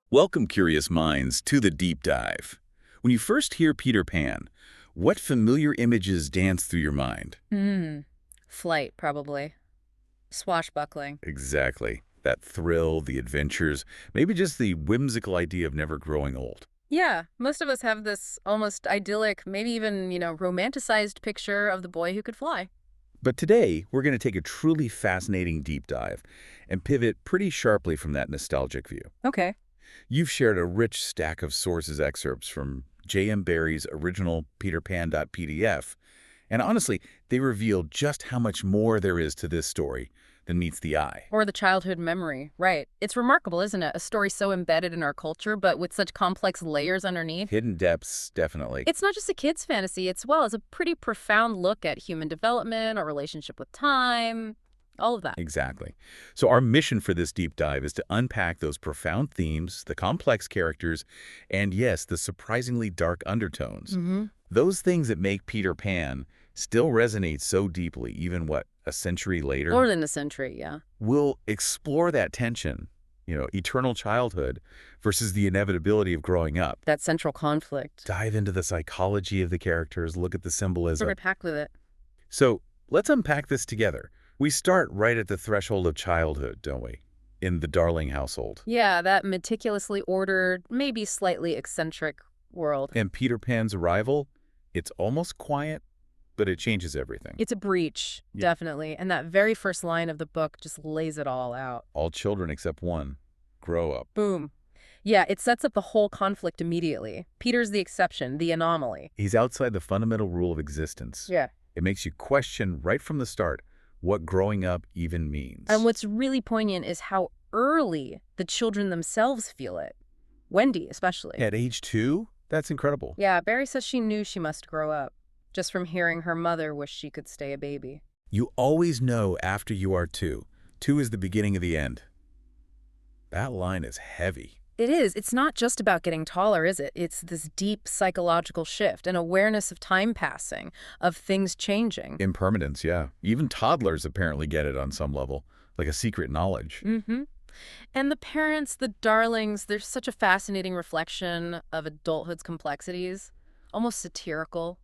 Welcome, curious minds, to the deep dive. When you first hear Peter Pan, what familiar images dance through your mind? Hmm. Flight, probably. Swashbuckling. Exactly. That thrill, the adventures, maybe just the whimsical idea of never growing old. Yeah, most of us have this almost idyllic, maybe even, romanticized picture of the boy who could fly. But today, we're going to take a truly fascinating deep dive and pivot pretty sharply from that nostalgic view. Okay. You've shared a rich stack of sources excerpts from J.M. Barrie's original Peter Pan.pdf, and honestly, they reveal just how much more there is to this story than meets the eye. Or the childhood memory. Right. It's remarkable, isn't it? A story so embedded in our culture, but with such complex layers underneath. Hidden depths, definitely. It's not just a kid's fantasy, it's a pretty profound look at human development, our relationship with time, all of that. Exactly. So our mission for this deep dive is to unpack those profound themes, the complex characters, and yes, the surprisingly dark undertones. Mm-hmm. Those things that make Peter Pan still resonate so deeply, even, what, a century later? More than a century, yeah. We'll explore that tension, eternal childhood versus the inevitability of growing up. That central conflict. Dive into the psychology of the characters, look at the symbolism. Sort of packed with it. So let's unpack this together. We start right at the threshold of childhood, don't we? In the Darling household. Yeah, that meticulously ordered, maybe slightly eccentric world. And Peter Pan's arrival, it's almost quiet, but it changes everything. It's a breach, Yeah. definitely. And that very first line of the book just lays it all out. All children except one grow up. Boom. Yeah, it sets up the whole conflict immediately. Peter's the exception, the anomaly. He's outside the fundamental rule of existence. Yeah. It makes you question right from the start what growing up even means. And what's really poignant is how early the children themselves feel it. Wendy, especially. At age 2? That's incredible. Yeah, Barry says she knew she must grow up, just from hearing her mother wish she could stay a baby. You always know after you are 2. 2 is the beginning of the end. That line is heavy. It is. It's not just about getting taller, is it? It's this deep psychological shift, an awareness of time passing, of things changing. Impermanence, yeah. Even toddlers apparently get it on some level, like a secret knowledge. Mm-hmm. And the parents, the darlings, they're such a fascinating reflection of adulthood's complexities, almost satirical.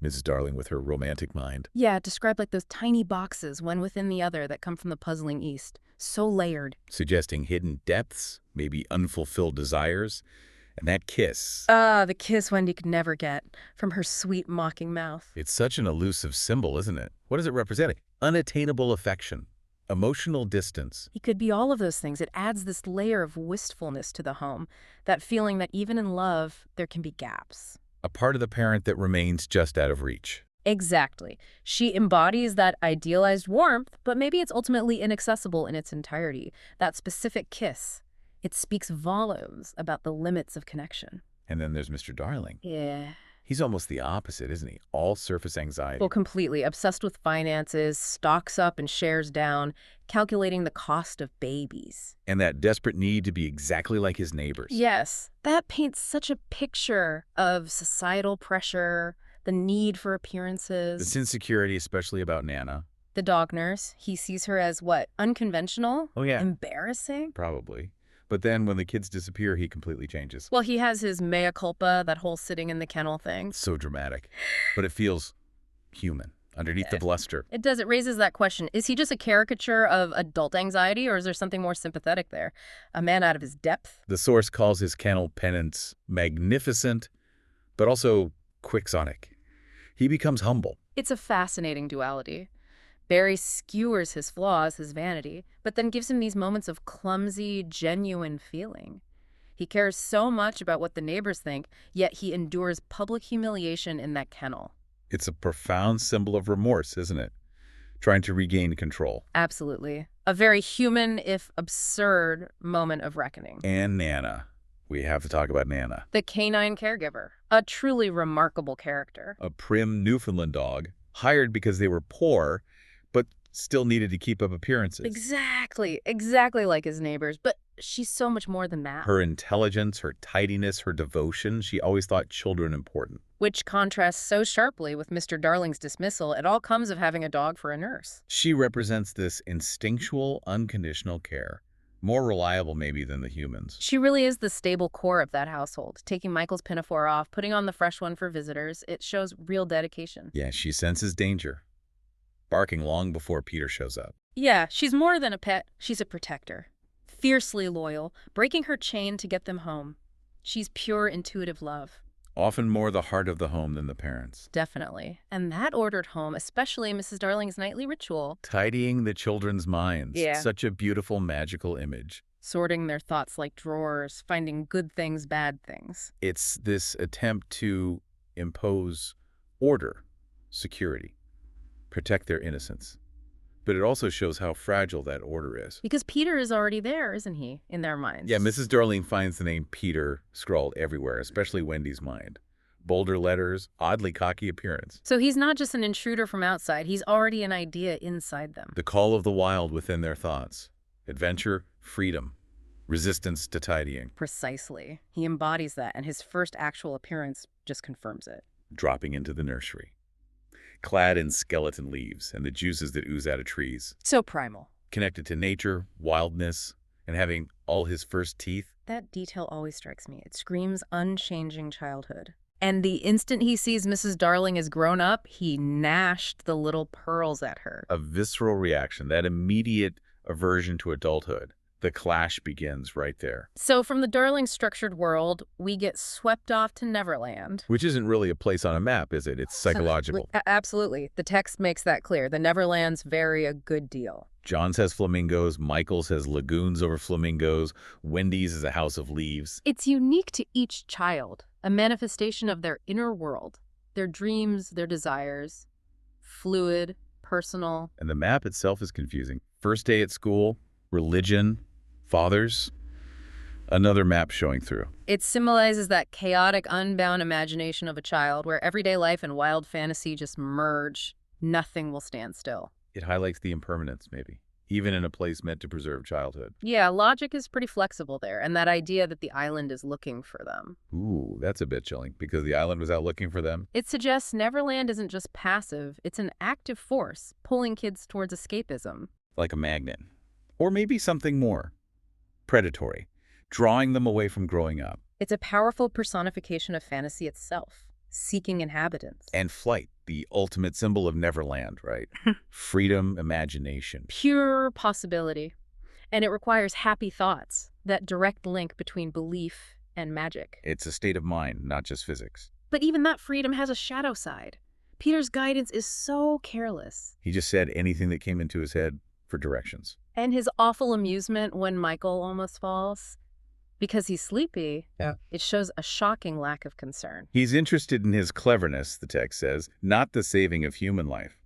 Mrs. Darling with her romantic mind. Yeah, described like those tiny boxes, one within the other, that come from the puzzling East. So layered. Suggesting hidden depths, maybe unfulfilled desires. And that kiss. The kiss Wendy could never get from her sweet, mocking mouth. It's such an elusive symbol, isn't it? What is it representing? Unattainable affection. Emotional distance. He could be all of those things. It adds this layer of wistfulness to the home, that feeling that even in love, there can be gaps. A part of the parent that remains just out of reach. Exactly. She embodies that idealized warmth, but maybe it's ultimately inaccessible in its entirety. That specific kiss, it speaks volumes about the limits of connection. And then there's Mr. Darling. Yeah. He's almost the opposite, isn't he? All surface anxiety. Well, completely. Obsessed with finances, stocks up and shares down, calculating the cost of babies. And that desperate need to be exactly like his neighbors. Yes, that paints such a picture of societal pressure, the need for appearances. This insecurity, especially about Nana. The dog nurse, he sees her as what? Unconventional? Oh, yeah. Embarrassing? Probably. But then when the kids disappear, he completely changes. Well, he has his mea culpa, that whole sitting in the kennel thing. It's so dramatic. But it feels human, underneath the bluster. It does. It raises that question. Is he just a caricature of adult anxiety, or is there something more sympathetic there? A man out of his depth? The source calls his kennel penance magnificent, but also quixotic. He becomes humble. It's a fascinating duality. Barry skewers his flaws, his vanity, but then gives him these moments of clumsy, genuine feeling. He cares so much about what the neighbors think, yet he endures public humiliation in that kennel. It's a profound symbol of remorse, isn't it? Trying to regain control. Absolutely. A very human, if absurd, moment of reckoning. And Nana. We have to talk about Nana. The canine caregiver. A truly remarkable character. A prim Newfoundland dog, hired because they were poor, but still needed to keep up appearances. Exactly like his neighbors, but she's so much more than that. Her intelligence, her tidiness, her devotion, she always thought children important. Which contrasts so sharply with Mr. Darling's dismissal. It all comes of having a dog for a nurse. She represents this instinctual, unconditional care, More reliable, maybe, than the humans. She really is the stable core of that household, taking Michael's pinafore off, putting on the fresh one for visitors. It shows real dedication. Yeah, she senses danger, barking long before Peter shows up. Yeah, she's more than a pet. She's a protector. Fiercely loyal, breaking her chain to get them home. She's pure intuitive love. Often more the heart of the home than the parents. Definitely. And that ordered home, especially Mrs. Darling's nightly ritual. Tidying the children's minds. Yeah. Such a beautiful, magical image. Sorting their thoughts like drawers, finding good things, bad things. It's this attempt to impose order, security, protect their innocence. But it also shows how fragile that order is. Because Peter is already there, isn't he, in their minds? Yeah, Mrs. Darling finds the name Peter scrawled everywhere, especially Wendy's mind. Bolder letters, oddly cocky appearance. So he's not just an intruder from outside, he's already an idea inside them. The call of the wild within their thoughts. Adventure, freedom, resistance to tidying. Precisely. He embodies that, and his first actual appearance just confirms it. Dropping into the nursery. Clad in skeleton leaves and the juices that ooze out of trees. So primal. Connected to nature, wildness, and having all his first teeth. That detail always strikes me. It screams unchanging childhood. And the instant he sees Mrs. Darling as grown up, he gnashed the little pearls at her. A visceral reaction, that immediate aversion to adulthood. The clash begins right there. So from the Darling structured world, we get swept off to Neverland. Which isn't really a place on a map, is it? It's psychological. Absolutely. The text makes that clear. The Neverlands vary a good deal. John says flamingos, Michael says lagoons over flamingos, Wendy's is a house of leaves. It's unique to each child, a manifestation of their inner world, their dreams, their desires, fluid, personal. And the map itself is confusing. First day at school, religion, fathers, another map showing through. It symbolizes that chaotic, unbound imagination of a child where everyday life and wild fantasy just merge. Nothing will stand still. It highlights the impermanence, maybe, even in a place meant to preserve childhood. Yeah, logic is pretty flexible there, and that idea that the island is looking for them. Ooh, that's a bit chilling, because the island was out looking for them. It suggests Neverland isn't just passive, it's an active force, pulling kids towards escapism. Like a magnet. Or maybe something more. Predatory. Drawing them away from growing up. It's a powerful personification of fantasy itself, seeking inhabitants. And flight, the ultimate symbol of Neverland, right? Freedom, imagination. Pure possibility. And it requires happy thoughts, that direct link between belief and magic. It's a state of mind, not just physics. But even that freedom has a shadow side. Peter's guidance is so careless. He just said anything that came into his head for directions. And his awful amusement when Michael almost falls. Because he's sleepy, It shows a shocking lack of concern. He's interested in his cleverness, the text says, not the saving of human life.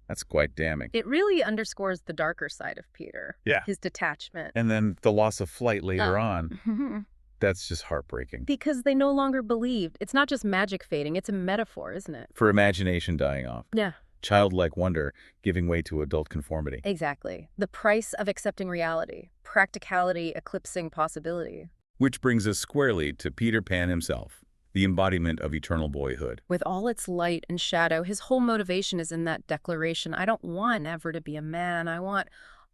That's quite damning. It really underscores the darker side of Peter. Yeah. His detachment. And then the loss of flight later on. That's just heartbreaking. Because they no longer believed. It's not just magic fading, it's a metaphor, isn't it? For imagination dying off. Yeah. Childlike wonder giving way to adult conformity. Exactly. The price of accepting reality. Practicality eclipsing possibility. Which brings us squarely to Peter Pan himself, the embodiment of eternal boyhood. With all its light and shadow, his whole motivation is in that declaration. I don't want ever to be a man. I want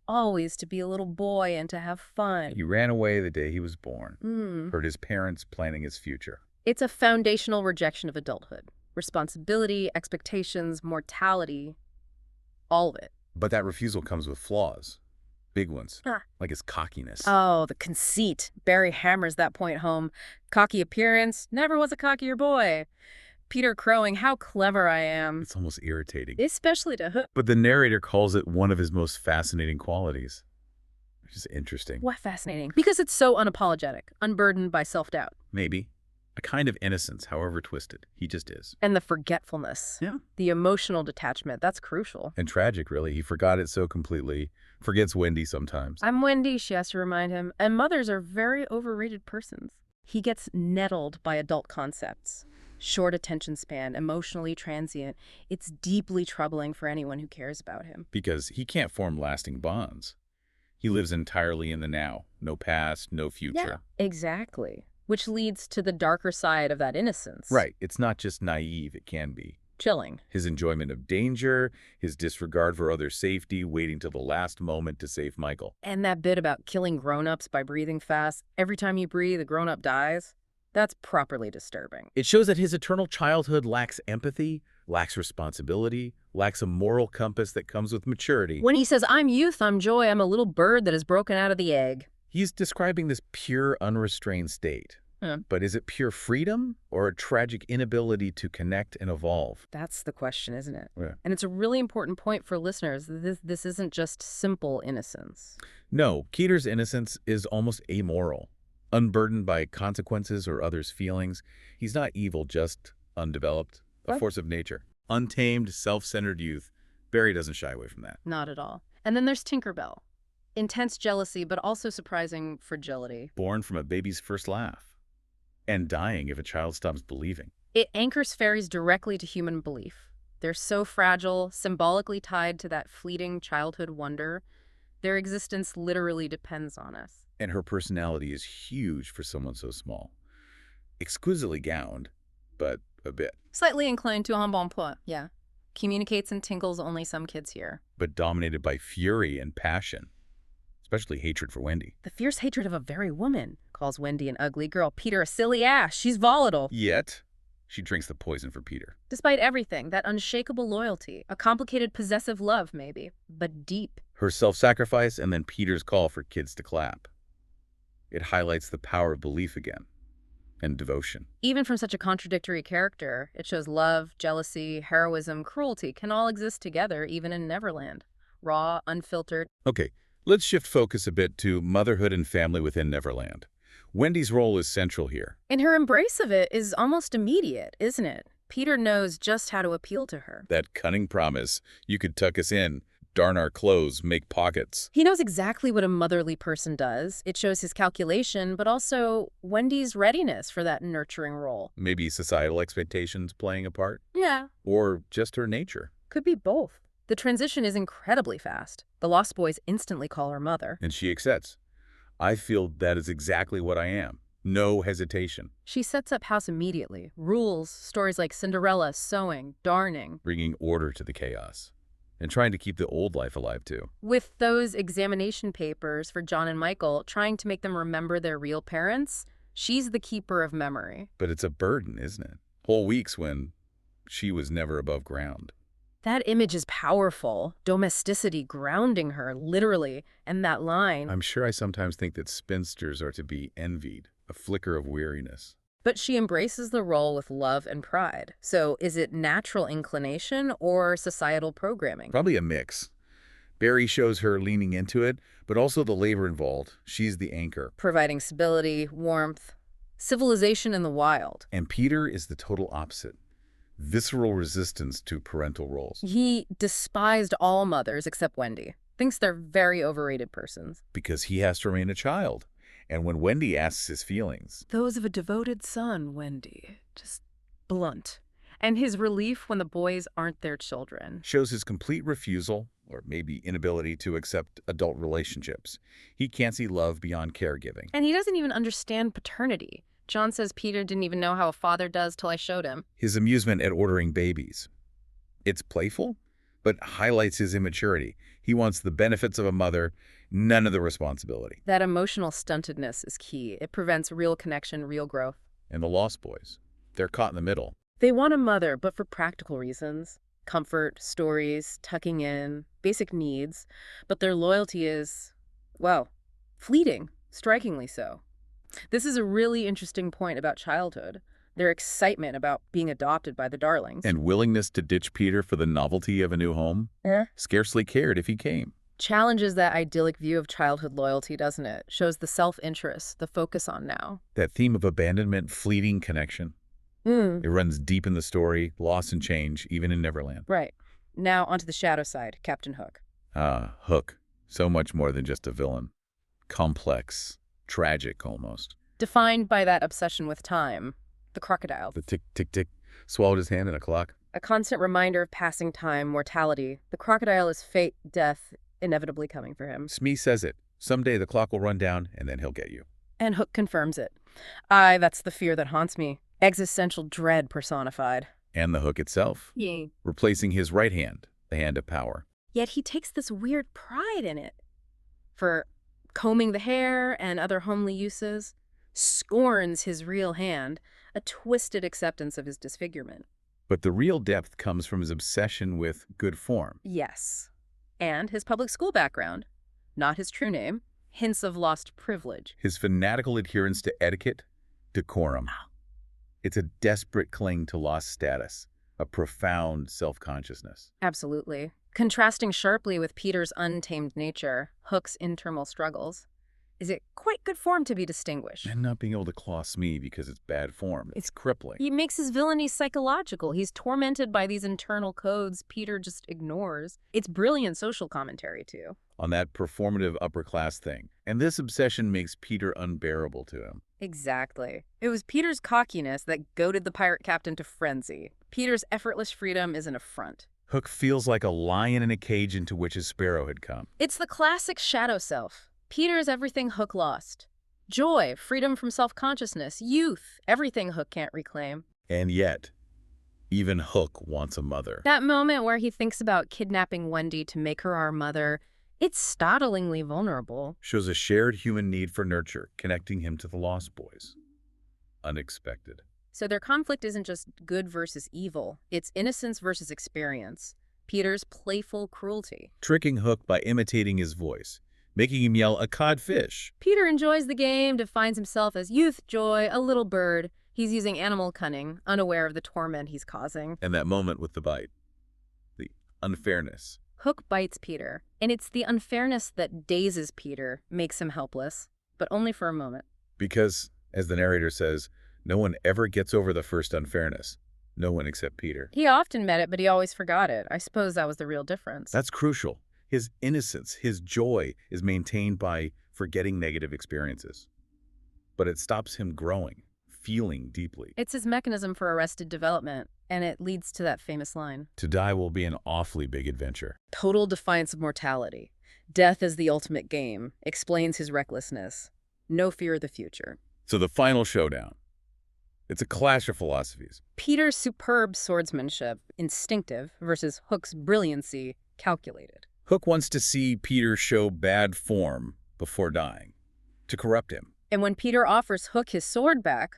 always to be a little boy and to have fun. He ran away the day he was born, heard his parents planning his future. It's a foundational rejection of adulthood. Responsibility, expectations, mortality, all of it. But that refusal comes with flaws. Big ones, like his cockiness. Oh, the conceit. Barry hammers that point home. Cocky appearance, never was a cockier boy. Peter crowing, how clever I am. It's almost irritating. Especially to Hook. But the narrator calls it one of his most fascinating qualities. Which is interesting. What fascinating? Because it's so unapologetic, unburdened by self-doubt. Maybe. A kind of innocence, however twisted. He just is. And the forgetfulness. Yeah. The emotional detachment, that's crucial. And tragic, really. He forgot it so completely. Forgets Wendy sometimes. I'm Wendy, she has to remind him. And mothers are very overrated persons. He gets nettled by adult concepts. Short attention span, emotionally transient. It's deeply troubling for anyone who cares about him. Because he can't form lasting bonds. He lives entirely in the now. No past, no future. Yeah, exactly. Which leads to the darker side of that innocence. Right. It's not just naive, it can be. Chilling. His enjoyment of danger, his disregard for others' safety, waiting till the last moment to save Michael. And that bit about killing grown-ups by breathing fast, every time you breathe, a grown-up dies, that's properly disturbing. It shows that his eternal childhood lacks empathy, lacks responsibility, lacks a moral compass that comes with maturity. When he says, I'm youth, I'm joy, I'm a little bird that has broken out of the egg. He's describing this pure, unrestrained state. But is it pure freedom or a tragic inability to connect and evolve? That's the question, isn't it? Yeah. And it's a really important point for listeners. This isn't just simple innocence. No, Keter's innocence is almost amoral, unburdened by consequences or others' feelings. He's not evil, just undeveloped, a What? force of nature. Untamed, self-centered youth. Barry doesn't shy away from that. Not at all. And then there's Tinkerbell. Intense jealousy, but also surprising fragility. Born from a baby's first laugh. And dying if a child stops believing. It anchors fairies directly to human belief. They're so fragile, symbolically tied to that fleeting childhood wonder. Their existence literally depends on us. And her personality is huge for someone so small. Exquisitely gowned, but a bit. Slightly inclined to embonpoint, yeah. Communicates and tinkles only some kids hear. But dominated by fury and passion. Especially hatred for Wendy. The fierce hatred of a very woman. Calls Wendy an ugly girl, Peter a silly ass. She's volatile. Yet, she drinks the poison for Peter. Despite everything, that unshakable loyalty, a complicated possessive love maybe, but deep. Her self-sacrifice and then Peter's call for kids to clap. It highlights the power of belief again. And devotion. Even from such a contradictory character, it shows love, jealousy, heroism, cruelty can all exist together even in Neverland. Raw, unfiltered. Okay, let's shift focus a bit to motherhood and family within Neverland. Wendy's role is central here. And her embrace of it is almost immediate, isn't it? Peter knows just how to appeal to her. That cunning promise, you could tuck us in, darn our clothes, make pockets. He knows exactly what a motherly person does. It shows his calculation, but also Wendy's readiness for that nurturing role. Maybe societal expectations playing a part? Yeah. Or just her nature? Could be both. The transition is incredibly fast. The Lost Boys instantly call her mother. And she accepts. I feel that is exactly what I am. No hesitation. She sets up house immediately. Rules, stories like Cinderella, sewing, darning. Bringing order to the chaos. And trying to keep the old life alive, too. With those examination papers for John and Michael, trying to make them remember their real parents, she's the keeper of memory. But it's a burden, isn't it? Whole weeks when she was never above ground. That image is powerful. Domesticity grounding her, literally. And that line. I'm sure I sometimes think that spinsters are to be envied. A flicker of weariness. But she embraces the role with love and pride. So is it natural inclination or societal programming? Probably a mix. Barry shows her leaning into it, but also the labor involved. She's the anchor. Providing stability, warmth, civilization in the wild. And Peter is the total opposite. Visceral resistance to parental roles. He despised all mothers except Wendy. Thinks they're very overrated persons. Because he has to remain a child. And when Wendy asks his feelings, Those of a devoted son, Wendy. Just blunt. And his relief when the boys aren't their children. shows his complete refusal, or maybe inability to accept adult relationships. He can't see love beyond caregiving. And he doesn't even understand paternity. John says Peter didn't even know how a father does till I showed him. His amusement at ordering babies. It's playful, but highlights his immaturity. He wants the benefits of a mother, none of the responsibility. That emotional stuntedness is key. It prevents real connection, real growth. And the Lost Boys, they're caught in the middle. They want a mother, but for practical reasons. Comfort, stories, tucking in, basic needs. But their loyalty is, well, fleeting, strikingly so. This is a really interesting point about childhood. Their excitement about being adopted by the Darlings. And willingness to ditch Peter for the novelty of a new home? Scarcely cared if he came. Challenges that idyllic view of childhood loyalty, doesn't it? Shows the self-interest, the focus on now. That theme of abandonment, fleeting connection. It runs deep in the story, loss and change, even in Neverland. Right. Now onto the shadow side, Captain Hook. Ah, Hook. So much more than just a villain. Complex. Tragic, almost. Defined by that obsession with time. The crocodile. The tick, tick, tick. Swallowed his hand in a clock. A constant reminder of passing time, mortality. The crocodile is fate, death, inevitably coming for him. Smee says it. Someday the clock will run down, and then he'll get you. And Hook confirms it. Aye, that's the fear that haunts me. Existential dread personified. And the hook itself, Yeah. replacing his right hand, the hand of power. Yet he takes this weird pride in it. For combing the hair and other homely uses, scorns his real hand, a twisted acceptance of his disfigurement. But the real depth comes from his obsession with good form. Yes. And his public school background. Not his true name. Hints of lost privilege. His fanatical adherence to etiquette, decorum. It's a desperate cling to lost status, a profound self-consciousness. Absolutely. Contrasting sharply with Peter's untamed nature, Hook's internal struggles. Is it quite good form to be distinguished? And not being able to claw Smee because it's bad form. It's crippling. He makes his villainy psychological. He's tormented by these internal codes Peter just ignores. It's brilliant social commentary, too. On that performative upper class thing. And this obsession makes Peter unbearable to him. Exactly. It was Peter's cockiness that goaded the pirate captain to frenzy. Peter's effortless freedom is an affront. Hook feels like a lion in a cage into which his sparrow had come. It's the classic shadow self. Peter is everything Hook lost. Joy, freedom from self-consciousness, youth, everything Hook can't reclaim. And yet, even Hook wants a mother. That moment where he thinks about kidnapping Wendy to make her our mother, it's startlingly vulnerable. Shows a shared human need for nurture, connecting him to the Lost Boys. Unexpected. So their conflict isn't just good versus evil. It's innocence versus experience. Peter's playful cruelty. Tricking Hook by imitating his voice, making him yell, "A codfish." Peter enjoys the game, defines himself as youth, joy, a little bird. He's using animal cunning, unaware of the torment he's causing. And that moment with the bite. The unfairness. Hook bites Peter, and it's the unfairness that dazes Peter, makes him helpless, but only for a moment. Because, as the narrator says, no one ever gets over the first unfairness. No one except Peter. He often met it, but he always forgot it. I suppose that was the real difference. That's crucial. His innocence, his joy, is maintained by forgetting negative experiences. But it stops him growing, feeling deeply. It's his mechanism for arrested development, and it leads to that famous line. To die will be an awfully big adventure. Total defiance of mortality. Death is the ultimate game, explains his recklessness. No fear of the future. So the final showdown. It's a clash of philosophies. Peter's superb swordsmanship, instinctive, versus Hook's brilliancy, calculated. Hook wants to see Peter show bad form before dying, to corrupt him. And when Peter offers Hook his sword back,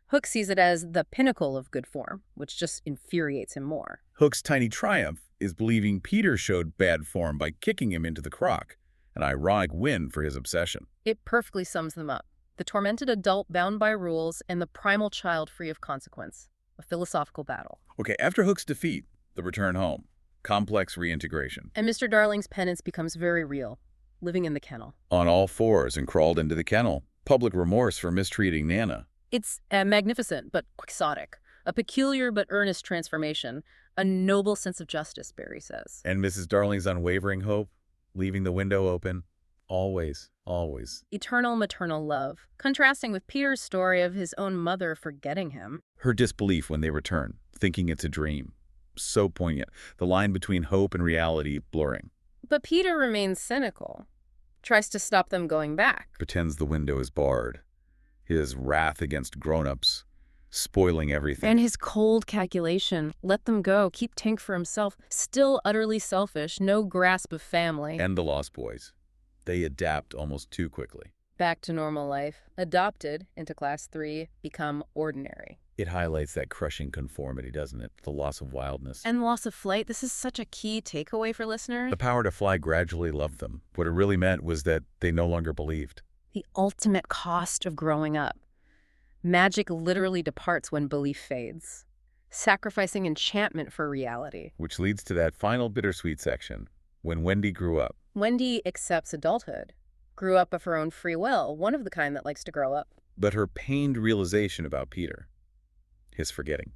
Hook sees it as the pinnacle of good form, which just infuriates him more. Hook's tiny triumph is believing Peter showed bad form by kicking him into the crock, an ironic win for his obsession. It perfectly sums them up. The tormented adult bound by rules and the primal child free of consequence. A philosophical battle. Okay, after Hook's defeat, the return home, complex reintegration. And Mr. Darling's penance becomes very real, living in the kennel. On all fours and crawled into the kennel. Public remorse for mistreating Nana. It's magnificent but quixotic, a peculiar but earnest transformation, a noble sense of justice, Barry says. And Mrs. Darling's unwavering hope, leaving the window open. Always, always. Eternal maternal love, contrasting with Peter's story of his own mother forgetting him. Her disbelief when they return, thinking it's a dream. So poignant. The line between hope and reality blurring. But Peter remains cynical, tries to stop them going back. Pretends the window is barred. His wrath against grown-ups, spoiling everything. And his cold calculation, let them go, keep Tink for himself, still utterly selfish, no grasp of family. And the Lost Boys. They adapt almost too quickly. Back to normal life, adopted into Class 3, become ordinary. It highlights that crushing conformity, doesn't it? The loss of wildness. And loss of flight, this is such a key takeaway for listeners. The power to fly gradually loved them. What it really meant was that they no longer believed. The ultimate cost of growing up. Magic literally departs when belief fades, sacrificing enchantment for reality. Which leads to that final bittersweet section, when Wendy grew up. Wendy accepts adulthood, grew up of her own free will, one of the kind that likes to grow up. But her pained realization about Peter, his forgetting.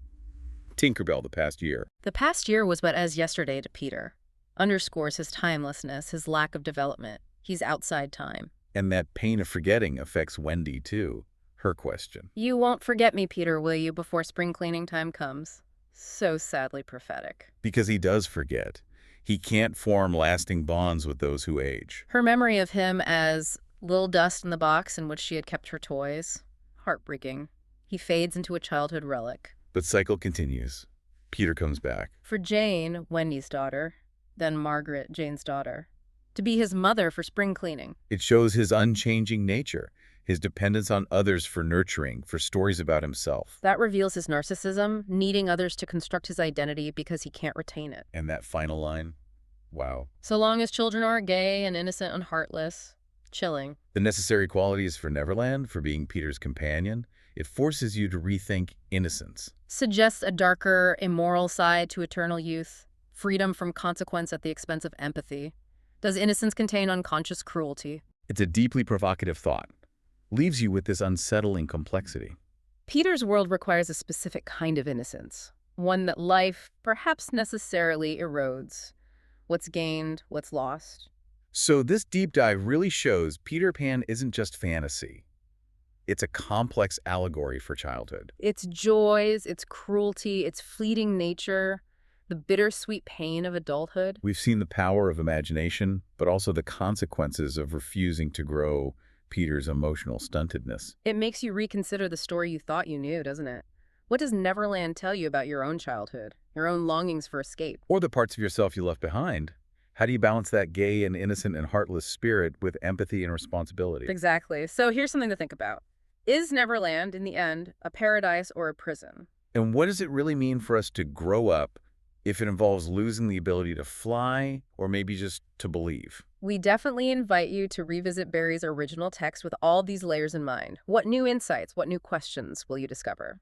Tinkerbell the past year. The past year was but as yesterday to Peter. Underscores his timelessness, his lack of development. He's outside time. And that pain of forgetting affects Wendy, too. Her question. You won't forget me, Peter, will you, before spring cleaning time comes? So sadly prophetic. Because he does forget. He can't form lasting bonds with those who age. Her memory of him as little dust in the box in which she had kept her toys. Heartbreaking. He fades into a childhood relic. But cycle continues. Peter comes back. For Jane, Wendy's daughter, then Margaret, Jane's daughter, to be his mother for spring cleaning. It shows his unchanging nature, his dependence on others for nurturing, for stories about himself. That reveals his narcissism, needing others to construct his identity because he can't retain it. And that final line, wow. So long as children aren't gay and innocent and heartless, chilling. The necessary qualities for Neverland, for being Peter's companion, it forces you to rethink innocence. Suggests a darker, immoral side to eternal youth, freedom from consequence at the expense of empathy. Does innocence contain unconscious cruelty? It's a deeply provocative thought. Leaves you with this unsettling complexity. Peter's world requires a specific kind of innocence, one that life perhaps necessarily erodes. What's gained, what's lost. So this deep dive really shows Peter Pan isn't just fantasy. It's a complex allegory for childhood. Its joys, its cruelty, its fleeting nature, the bittersweet pain of adulthood. We've seen the power of imagination, but also the consequences of refusing to grow Peter's emotional stuntedness. It makes you reconsider the story you thought you knew, doesn't it? What does Neverland tell you about your own childhood, your own longings for escape? Or the parts of yourself you left behind. How do you balance that gay and innocent and heartless spirit with empathy and responsibility? Exactly. So here's something to think about. Is Neverland, in the end, a paradise or a prison? And what does it really mean for us to grow up if it involves losing the ability to fly or maybe just to believe? We definitely invite you to revisit Barry's original text with all these layers in mind. What new insights, what new questions will you discover?